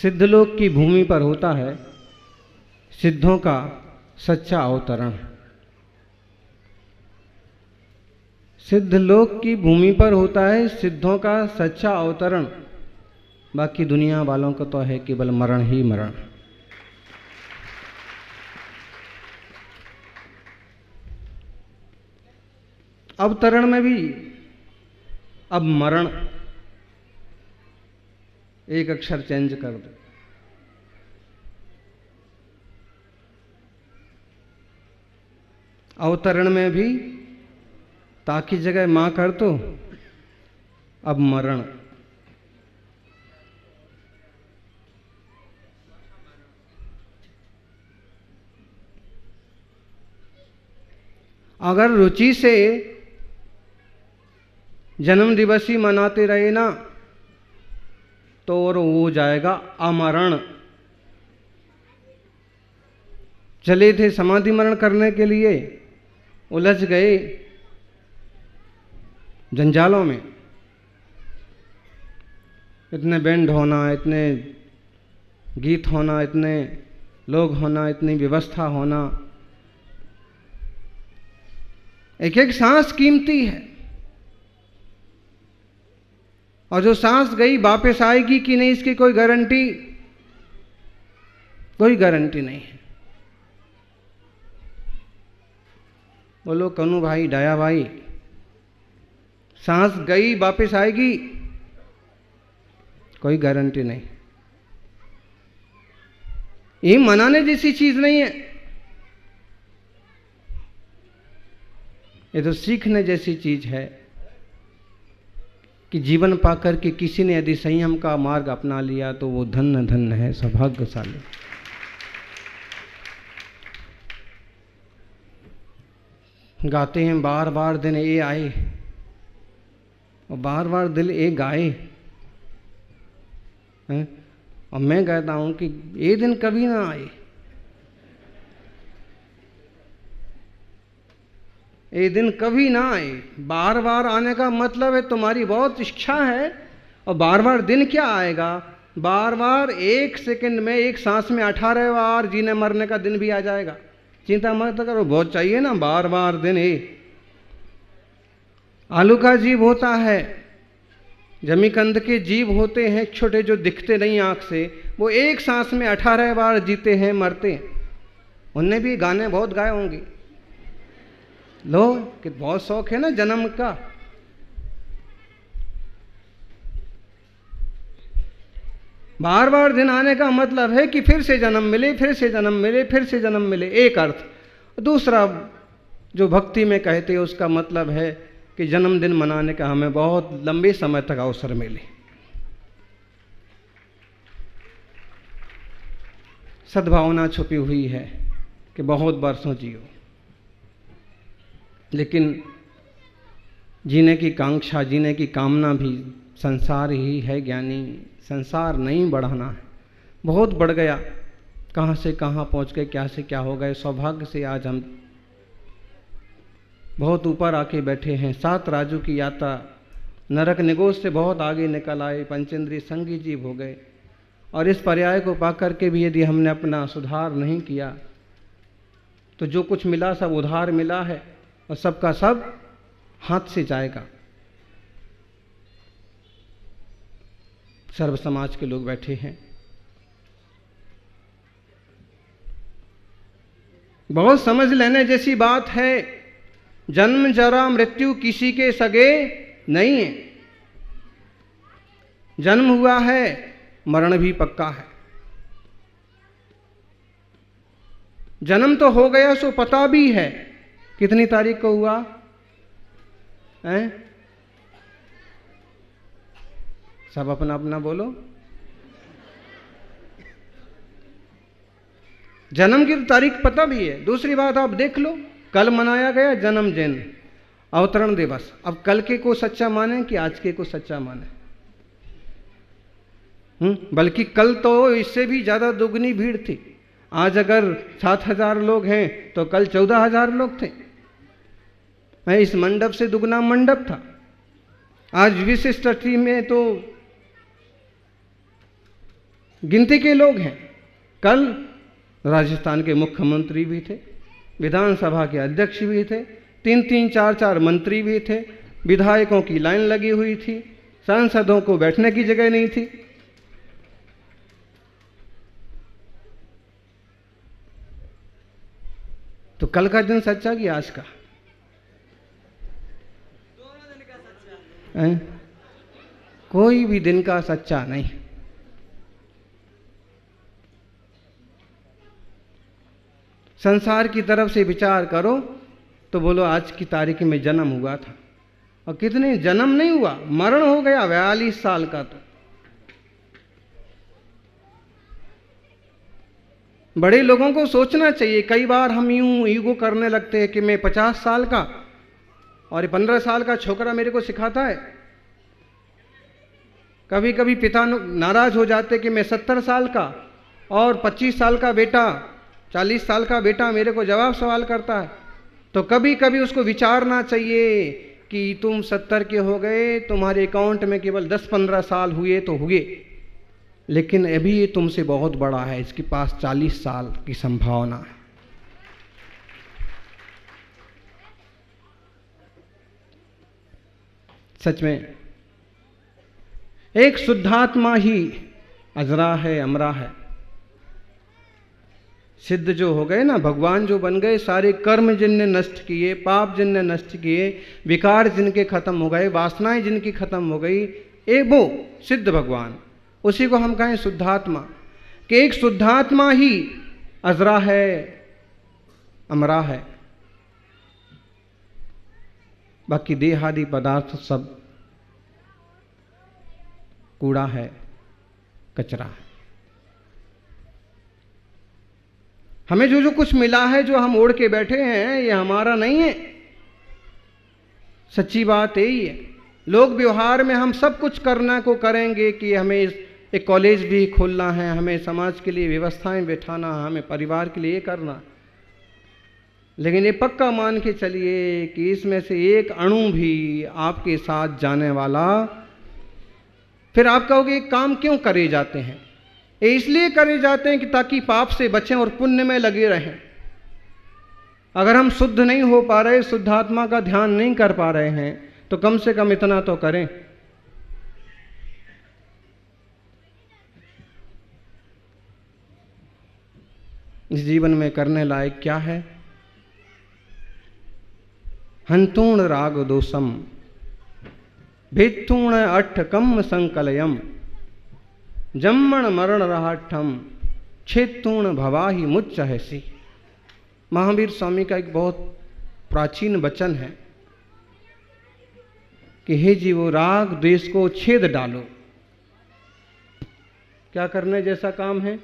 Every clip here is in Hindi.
सिद्धलोक की भूमि पर होता है सिद्धों का सच्चा अवतरण। सिद्धलोक की भूमि पर होता है सिद्धों का सच्चा अवतरण। बाकी दुनिया वालों का तो है केवल मरण ही मरण। अवतरण में भी अब मरण एक अक्षर चेंज कर दो। अवतरण में भी ताकि जगह मां कर दो, अब मरण। अगर रुचि से जन्म दिवस ही मनाते रहे ना तो और हो जाएगा अमरण। चले थे समाधि मरण करने के लिए, उलझ गए जंजालों में। इतने बैंड होना, इतने गीत होना, इतने लोग होना, इतनी व्यवस्था होना, एक एक सांस कीमती है। और जो सांस गई वापस आएगी कि नहीं इसकी कोई गारंटी नहीं है। बोलो कन्नू भाई, डाया भाई, सांस गई वापस आएगी? कोई गारंटी नहीं। ये मनाने जैसी चीज नहीं है, ये तो सीखने जैसी चीज है कि जीवन पाकर के किसी ने यदि संयम का मार्ग अपना लिया तो वो धन्य धन्य है, सौभाग्यशाली। गाते हैं बार बार दिन ए आए, और बार बार दिल ए गाए हैं? और मैं कहता हूं कि ये दिन कभी ना आए। ये दिन कभी ना आए। बार बार आने का मतलब है तुम्हारी बहुत इच्छा है। और बार बार दिन क्या आएगा? बार बार एक सेकंड में, एक सांस में 18 बार जीने मरने का दिन भी आ जाएगा। चिंता मत करो, बहुत चाहिए ना बार बार दिन। आलू का जीव होता है, जमीकंद के जीव होते हैं छोटे जो दिखते नहीं आंख से, वो एक सांस में 18 बार जीते हैं, मरते हैं। उनने भी गाने बहुत गाए होंगे। लो कि बहुत शौक है ना जन्म का। बार बार दिन आने का मतलब है कि फिर से जन्म मिले, फिर से जन्म मिले, फिर से जन्म मिले, एक अर्थ। दूसरा जो भक्ति में कहते हैं उसका मतलब है कि जन्मदिन मनाने का हमें बहुत लंबे समय तक अवसर मिले। सद्भावना छुपी हुई है कि बहुत वर्षों जियो, लेकिन जीने की कांक्षा, जीने की कामना भी संसार ही है ज्ञानी। संसार नहीं बढ़ाना है, बहुत बढ़ गया, कहाँ से कहाँ पहुँच गए, क्या से क्या हो गए। सौभाग्य से आज हम बहुत ऊपर आके बैठे हैं। 7 राजू की यात्रा, नरक निगोज से बहुत आगे निकल आए, पंचेंद्रिय संगी जीव हो गए। और इस पर्याय को पाकर के भी यदि हमने अपना सुधार नहीं किया तो जो कुछ मिला सब उधार मिला है, और सबका सब हाथ से जाएगा। सर्व समाज के लोग बैठे हैं, बहुत समझ लेने जैसी बात है। जन्म जरा मृत्यु किसी के सगे नहीं है। जन्म हुआ है, मरण भी पक्का है। जन्म तो हो गया सो पता भी है, कितनी तारीख को हुआ है? सब अपना अपना बोलो। जन्म की तो तारीख पता भी है। दूसरी बात आप देख लो, कल मनाया गया जन्मदिन, अवतरण दिवस। अब कल के को सच्चा माने कि आज के को सच्चा माने? बल्कि कल तो इससे भी ज्यादा दुगनी भीड़ थी। आज अगर 7,000 लोग हैं तो कल 14,000 लोग थे। इस मंडप से दुगना मंडप था। आज विशिष्ट में तो गिनती के लोग हैं। कल राजस्थान के मुख्यमंत्री भी थे, विधानसभा के अध्यक्ष भी थे, 3-3, 4-4 मंत्री भी थे, विधायकों की लाइन लगी हुई थी, सांसदों को बैठने की जगह नहीं थी। तो कल का दिन सच्चा कि आज का? कोई भी दिन का सच्चा नहीं। संसार की तरफ से विचार करो तो बोलो आज की तारीख में जन्म हुआ था, और कितने जन्म नहीं हुआ, मरण हो गया 42 साल का। तो बड़े लोगों को सोचना चाहिए। कई बार हम यूं ईगो करने लगते हैं कि मैं 50 साल का और 15 साल का छोकरा मेरे को सिखाता है। कभी कभी पिता नाराज हो जाते कि मैं 70 साल का और 25 साल का बेटा, 40 साल का बेटा मेरे को जवाब सवाल करता है। तो कभी कभी उसको विचारना चाहिए कि तुम 70 के हो गए, तुम्हारे अकाउंट में केवल 10-15 साल हुए तो हुए, लेकिन अभी ये तुमसे बहुत बड़ा है, इसके पास 40 साल की संभावना है। सच में एक शुद्धात्मा ही अजरा है, अमरा है। सिद्ध जो हो गए ना, भगवान जो बन गए, सारे कर्म जिनने नष्ट किए, पाप जिनने नष्ट किए, विकार जिनके खत्म हो गए, वासनाएं जिनकी खत्म हो गई, वो सिद्ध भगवान, उसी को हम कहें शुद्धात्मा। कि एक शुद्धात्मा ही अजरा है, अमरा है, बाकी देहादि पदार्थ सब कूड़ा है, कचरा है। हमें जो जो कुछ मिला है, जो हम ओढ़ के बैठे हैं, ये हमारा नहीं है। सच्ची बात यही है। लोग व्यवहार में हम सब कुछ करना को करेंगे कि हमें एक कॉलेज भी खोलना है, हमें समाज के लिए व्यवस्थाएं बैठाना, हमें परिवार के लिए करना, लेकिन ये पक्का मान के चलिए कि इसमें से एक अणु भी आपके साथ जाने वाला। फिर आप कहोगे ये काम क्यों करे जाते हैं? ये इसलिए करे जाते हैं कि ताकि पाप से बचें और पुण्य में लगे रहें। अगर हम शुद्ध नहीं हो पा रहे, शुद्धात्मा का ध्यान नहीं कर पा रहे हैं, तो कम से कम इतना तो करें। इस जीवन में करने लायक क्या है? हंतूण राग दोषम भेत्तूण अट्ठकम संकलयम जम्मण मरण रहाठम क्षेत्तूण भवाही मुच्च हैसी। महावीर स्वामी का एक बहुत प्राचीन वचन है कि हे जीवो, राग द्वेष को छेद डालो। क्या करने जैसा काम है?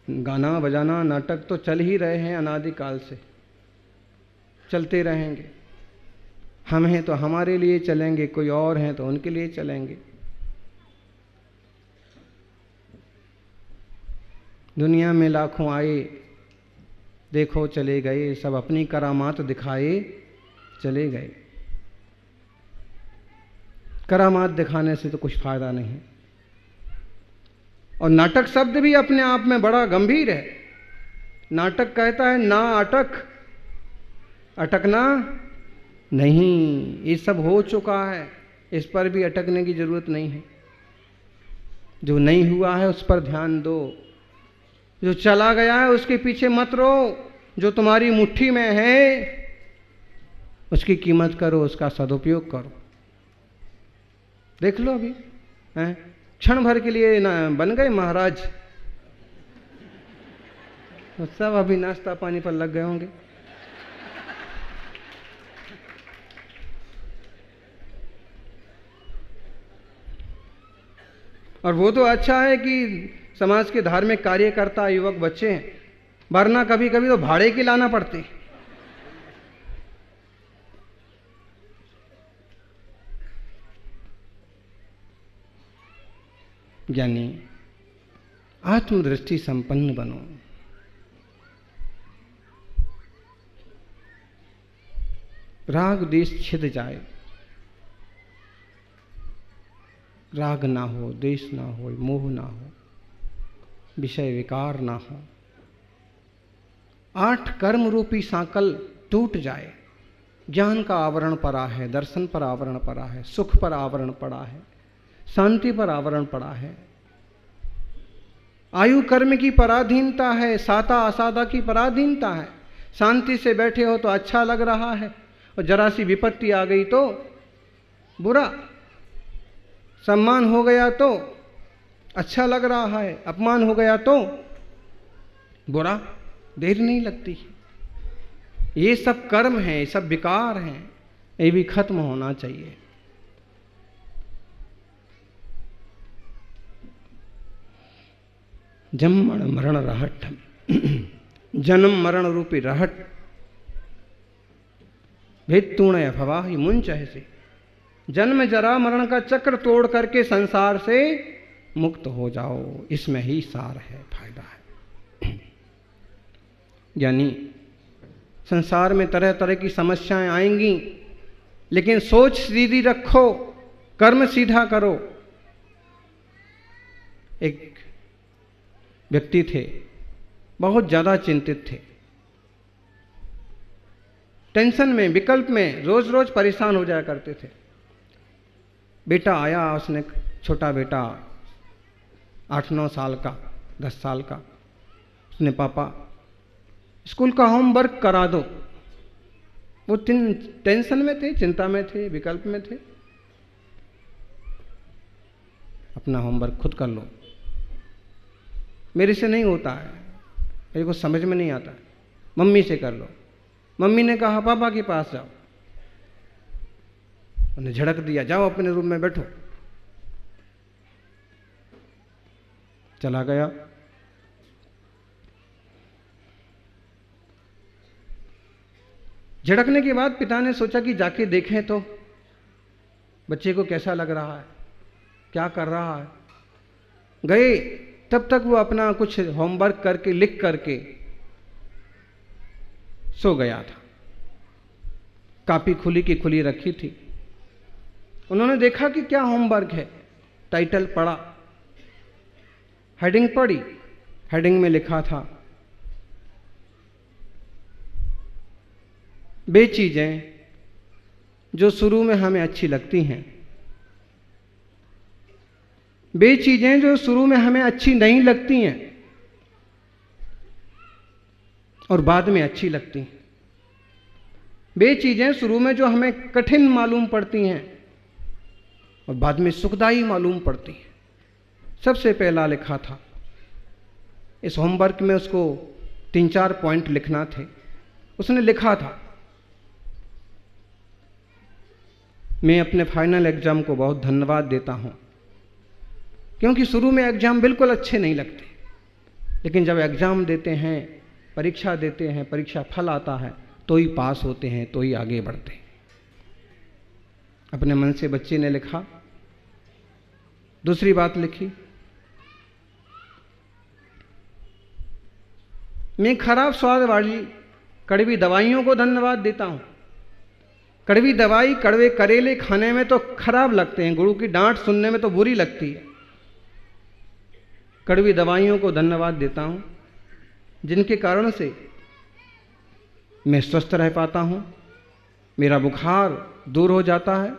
गाना बजाना नाटक तो चल ही रहे हैं, अनादिकाल से चलते रहेंगे। हम हैं तो हमारे लिए चलेंगे, कोई और हैं तो उनके लिए चलेंगे। दुनिया में लाखों आए, देखो चले गए, सब अपनी करामात दिखाए चले गए। करामात दिखाने से तो कुछ फायदा नहीं। और नाटक शब्द भी अपने आप में बड़ा गंभीर है। नाटक कहता है ना अटक, अटकना नहीं। ये सब हो चुका है, इस पर भी अटकने की जरूरत नहीं है। जो नहीं हुआ है उस पर ध्यान दो, जो चला गया है उसके पीछे मत रो, जो तुम्हारी मुट्ठी में है उसकी कीमत करो, उसका सदुपयोग करो। देख लो अभी क्षण भर के लिए ना बन गए महाराज, तो सब अभी नाश्ता पानी पर लग गए होंगे। और वो तो अच्छा है कि समाज के धार्मिक कार्यकर्ता युवक बच्चे हैं, वरना कभी कभी तो भाड़े के लाना पड़ते। ज्ञानी आत्मदृष्टि संपन्न बनो। राग द्वेष छिद जाए। राग ना हो, द्वेष ना हो, मोह ना हो, विषय विकार ना हो, 8 कर्म रूपी सांकल टूट जाए। ज्ञान का आवरण पड़ा है, दर्शन पर आवरण पड़ा है, सुख पर आवरण पड़ा है, शांति पर आवरण पड़ा है, आयु कर्म की पराधीनता है, साता असादा की पराधीनता है। शांति से बैठे हो तो अच्छा लग रहा है, और जरा सी विपत्ति आ गई तो बुरा, सम्मान हो गया तो अच्छा लग रहा है, अपमान हो गया तो बुरा, देर नहीं लगती। ये सब कर्म हैं, ये सब विकार हैं, ये भी खत्म होना चाहिए। जन्म मरण रहट, जन्म मरण रूपी रहट भेद तूणय भवा ही मुंच से। जन्म जरा मरण का चक्र तोड़ करके संसार से मुक्त हो जाओ, इसमें ही सार है, फायदा है। यानी संसार में तरह तरह की समस्याएं आएंगी, लेकिन सोच सीधी रखो, कर्म सीधा करो। एक व्यक्ति थे, बहुत ज़्यादा चिंतित थे, टेंशन में, विकल्प में, रोज रोज परेशान हो जाया करते थे। बेटा आया, उसने, छोटा बेटा 8-9 साल का, 10 साल का, उसने पापा स्कूल का होमवर्क करा दो। वो टेंशन में थे, चिंता में थे, विकल्प में थे। अपना होमवर्क खुद कर लो, मेरे से नहीं होता है, मेरे को समझ में नहीं आता, मम्मी से कर लो। मम्मी ने कहा पापा के पास जाओ, उन्हें झड़क दिया, जाओ अपने रूम में बैठो। चला गया, झड़कने के बाद पिता ने सोचा कि जाके देखें तो बच्चे को कैसा लग रहा है, क्या कर रहा है। गए, तब तक वो अपना कुछ होमवर्क करके, लिख करके सो गया था। कॉपी खुली की खुली रखी थी। उन्होंने देखा कि क्या होमवर्क है, टाइटल पढ़ा, हेडिंग पढ़ी, हेडिंग में लिखा था वे चीजें जो शुरू में हमें अच्छी लगती हैं, वे चीजें जो शुरू में हमें अच्छी नहीं लगती हैं और बाद में अच्छी लगती हैं। वे चीजें शुरू में जो हमें कठिन मालूम पड़ती हैं और बाद में सुखदायी मालूम पड़ती हैं। सबसे पहला लिखा था, इस होमवर्क में उसको 3-4 पॉइंट लिखना थे। उसने लिखा था, मैं अपने फाइनल एग्जाम को बहुत धन्यवाद देता हूं, क्योंकि शुरू में एग्जाम बिल्कुल अच्छे नहीं लगते, लेकिन जब एग्जाम देते हैं, परीक्षा देते हैं, परीक्षा फल आता है तो ही पास होते हैं, तो ही आगे बढ़ते हैं। अपने मन से बच्चे ने लिखा। दूसरी बात लिखी, मैं खराब स्वाद वाली कड़वी दवाइयों को धन्यवाद देता हूं। कड़वी दवाई, कड़वे करेले खाने में तो खराब लगते हैं, गुरु की डांट सुनने में तो बुरी लगती है। कड़वी दवाइयों को धन्यवाद देता हूं, जिनके कारण से मैं स्वस्थ रह पाता हूं, मेरा बुखार दूर हो जाता है।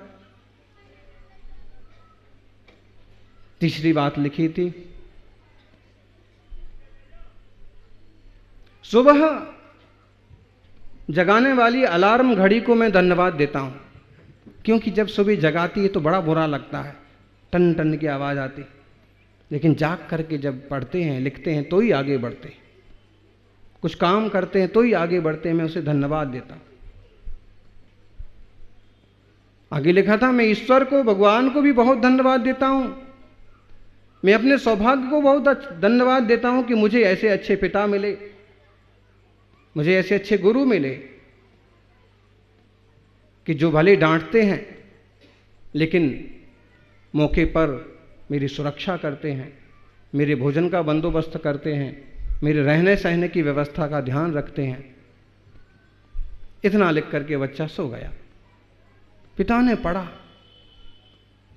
तीसरी बात लिखी थी, सुबह जगाने वाली अलार्म घड़ी को मैं धन्यवाद देता हूं, क्योंकि जब सुबह जगाती है तो बड़ा बुरा लगता है, टन टन की आवाज़ आती, लेकिन जाग करके जब पढ़ते हैं, लिखते हैं तो ही आगे बढ़ते हैं, कुछ काम करते हैं तो ही आगे बढ़ते हैं। मैं उसे धन्यवाद देता हूं। आगे लिखा था, मैं ईश्वर को, भगवान को भी बहुत धन्यवाद देता हूं। मैं अपने सौभाग्य को बहुत धन्यवाद देता हूं कि मुझे ऐसे अच्छे पिता मिले, मुझे ऐसे अच्छे गुरु मिले कि जो भले डांटते हैं लेकिन मौके पर मेरी सुरक्षा करते हैं, मेरे भोजन का बंदोबस्त करते हैं, मेरे रहने सहने की व्यवस्था का ध्यान रखते हैं। इतना लिख करके बच्चा सो गया। पिता ने पढ़ा,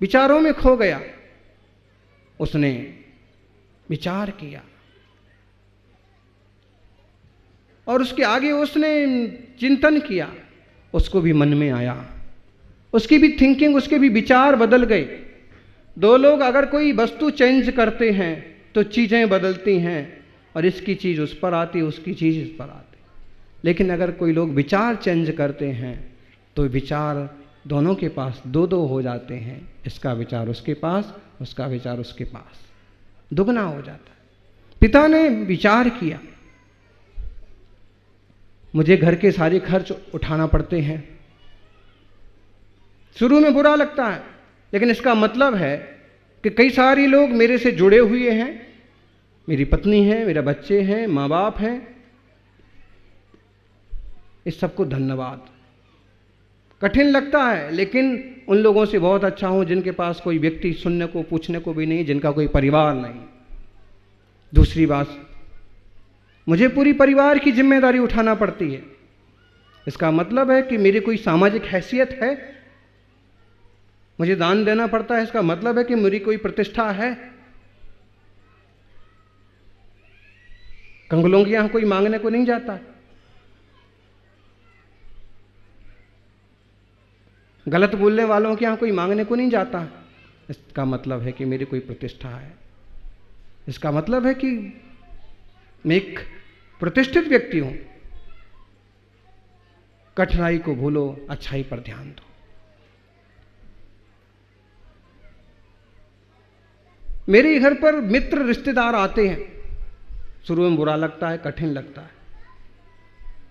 विचारों में खो गया, उसने विचार किया और उसके आगे उसने चिंतन किया, उसको भी मन में आया, उसकी भी थिंकिंग, उसके भी विचार बदल गए। दो लोग अगर कोई वस्तु चेंज करते हैं तो चीज़ें बदलती हैं और इसकी चीज़ उस पर आती, उसकी चीज़ इस पर आती। लेकिन अगर कोई लोग विचार चेंज करते हैं तो विचार दोनों के पास दो दो हो जाते हैं, इसका विचार उसके पास, उसका विचार उसके पास, दुगना हो जाता है। पिता ने विचार किया, मुझे घर के सारे खर्च उठाना पड़ते हैं। शुरू में बुरा लगता है, लेकिन इसका मतलब है कि कई सारे लोग मेरे से जुड़े हुए हैं, मेरी पत्नी है, मेरे बच्चे हैं, माँ बाप हैं, इस सबको धन्यवाद। कठिन लगता है, लेकिन उन लोगों से बहुत अच्छा हूं जिनके पास कोई व्यक्ति सुनने को पूछने को भी नहीं, जिनका कोई परिवार नहीं। दूसरी बात, मुझे पूरी परिवार की जिम्मेदारी उठाना पड़ती है। इसका मतलब है कि मेरी कोई सामाजिक हैसियत है, मुझे दान देना पड़ता है। इसका मतलब है कि मेरी कोई प्रतिष्ठा है। कंगलों के यहां कोई मांगने को नहीं जाता, गलत बोलने वालों के यहां कोई मांगने को नहीं जाता। इसका मतलब है कि मेरी कोई प्रतिष्ठा है। इसका मतलब है कि मैं एक प्रतिष्ठित व्यक्ति हूं। कठिनाई को भूलो, अच्छाई पर ध्यान दो। मेरे घर पर मित्र रिश्तेदार आते हैं, शुरू में बुरा लगता है, कठिन लगता है,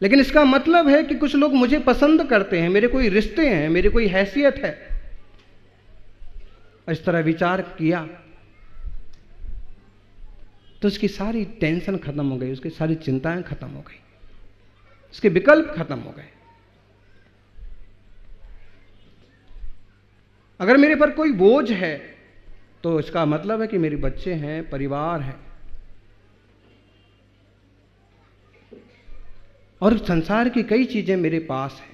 लेकिन इसका मतलब है कि कुछ लोग मुझे पसंद करते हैं, मेरे कोई रिश्ते हैं, मेरी कोई हैसियत है। इस तरह विचार किया तो उसकी सारी टेंशन खत्म हो गई, उसकी सारी चिंताएं खत्म हो गई, उसके विकल्प खत्म हो गए। अगर मेरे पर कोई बोझ है तो इसका मतलब है कि मेरे बच्चे हैं, परिवार है, और संसार की कई चीजें मेरे पास हैं।